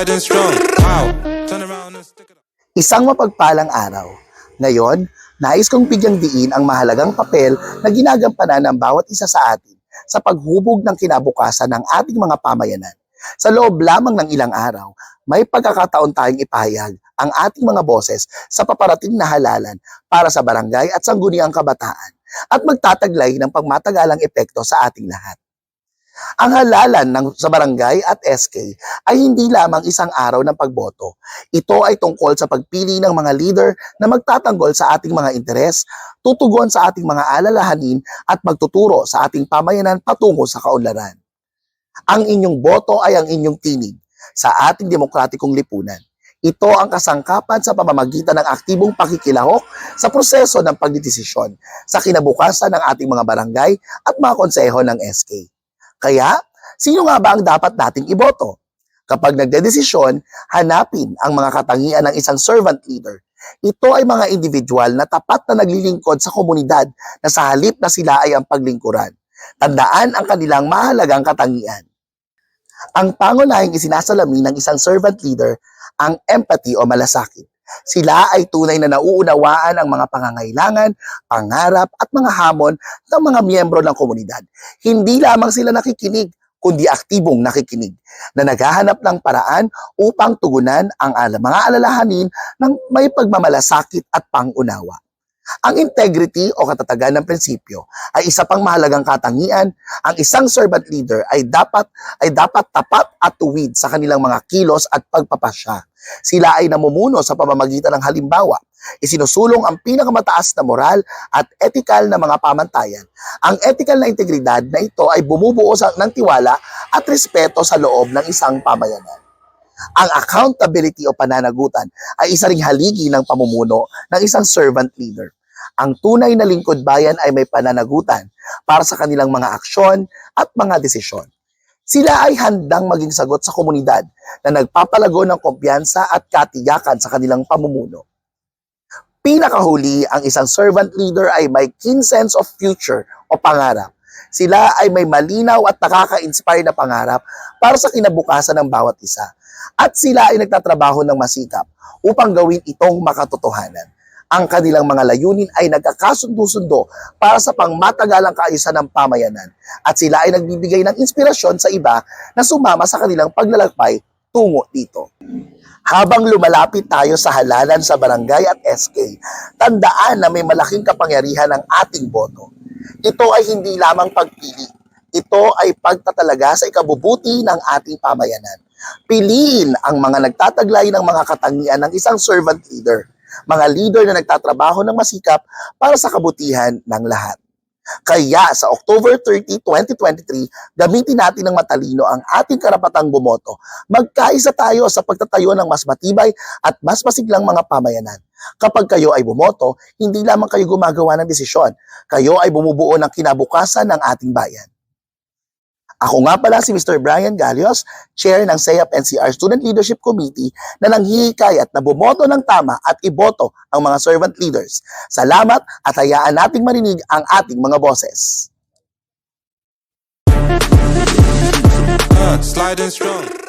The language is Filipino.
sliding strong. Wow. Turn around and stick it up. Isang mapagpalang araw. Ngayon, nais kong bigyang diin ang mahalagang papel na ginagampanan ng bawat isa sa atin sa paghubog ng kinabukasan ng ating mga pamayanan. Sa loob lamang ng ilang araw, may pagkakataon tayong ipahayag ang ating mga boses sa paparating na halalan para sa barangay at sangguniang kabataan at magtataglay ng pangmatagalang epekto sa ating lahat. Ang halalan sa barangay at SK ay hindi lamang isang araw ng pagboto. Ito ay tungkol sa pagpili ng mga leader na magtatanggol sa ating mga interes, tutugon sa ating mga alalahanin at magtuturo sa ating pamayanan patungo sa kaunlaran. Ang inyong boto ay ang inyong tinig sa ating demokratikong lipunan. Ito ang kasangkapan sa pamamagitan ng aktibong pakikilahok sa proseso ng pagdidesisyon sa kinabukasan ng ating mga barangay at mga konseho ng SK. Kaya, sino nga ba ang dapat nating iboto? Kapag nagdedesisyon, hanapin ang mga katangian ng isang servant leader. Ito ay mga individual na tapat na naglilingkod sa komunidad na sa halip na sila ay ang paglingkuran. Tandaan ang kanilang mahalagang katangian. Ang pangunahing isinasalamin ng isang servant leader ang empathy o malasakit. Sila ay tunay na nauunawaan ang mga pangangailangan, pangarap at mga hamon ng mga miyembro ng komunidad. Hindi lamang sila nakikinig, kundi aktibong nakikinig na naghahanap ng paraan upang tugunan ang mga alalahanin ng may pagmamalasakit at pangunawa. Ang integrity o katatagan ng prinsipyo ay isa pang mahalagang katangian. Ang isang servant leader ay dapat tapat at tuwid sa kanilang mga kilos at pagpapasya. Sila ay namumuno sa pamamagitan ng halimbawa. Isinusulong ang pinakamataas na moral at etikal na mga pamantayan. Ang etikal na integridad na ito ay bumubuo ng tiwala at respeto sa loob ng isang pamayanan. Ang accountability o pananagutan ay isa ring haligi ng pamumuno ng isang servant leader. Ang tunay na lingkod bayan ay may pananagutan para sa kanilang mga aksyon at mga desisyon. Sila ay handang maging sagot sa komunidad na nagpapalago ng kumpiyansa at katiyakan sa kanilang pamumuno. Pinakahuli, ang isang servant leader ay may keen sense of future o pangarap. Sila ay may malinaw at nakaka-inspire na pangarap para sa kinabukasan ng bawat isa. At sila ay nagtatrabaho ng masikap upang gawin itong makatotohanan. Ang kanilang mga layunin ay nagkakasundo-sundo para sa pangmatagalang kaayusan ng pamayanan. At sila ay nagbibigay ng inspirasyon sa iba na sumama sa kanilang paglalakbay tungo dito. Habang lumalapit tayo sa halalan sa barangay at SK, tandaan na may malaking kapangyarihan ang ating boto. Ito ay hindi lamang pagpili. Ito ay pagtatalaga sa ikabubuti ng ating pamayanan. Piliin ang mga nagtataglay ng mga katangian ng isang servant leader, mga leader na nagtatrabaho ng masikap para sa kabutihan ng lahat. Kaya sa October 30, 2023, gamitin natin ng matalino ang ating karapatang bumoto. Magkaisa tayo sa pagtatayo ng mas matibay at mas masiglang mga pamayanan. Kapag kayo ay bumoto, hindi lamang kayo gumagawa ng desisyon. Kayo ay bumubuo ng kinabukasan ng ating bayan. Ako nga pala si Mr. Brian Galios, Chair ng CEAP-NCR Student Leadership Committee na nanghihikayat na bumoto ng tama at iboto ang mga servant leaders. Salamat at hayaan nating marinig ang ating mga boses. Sliding strong.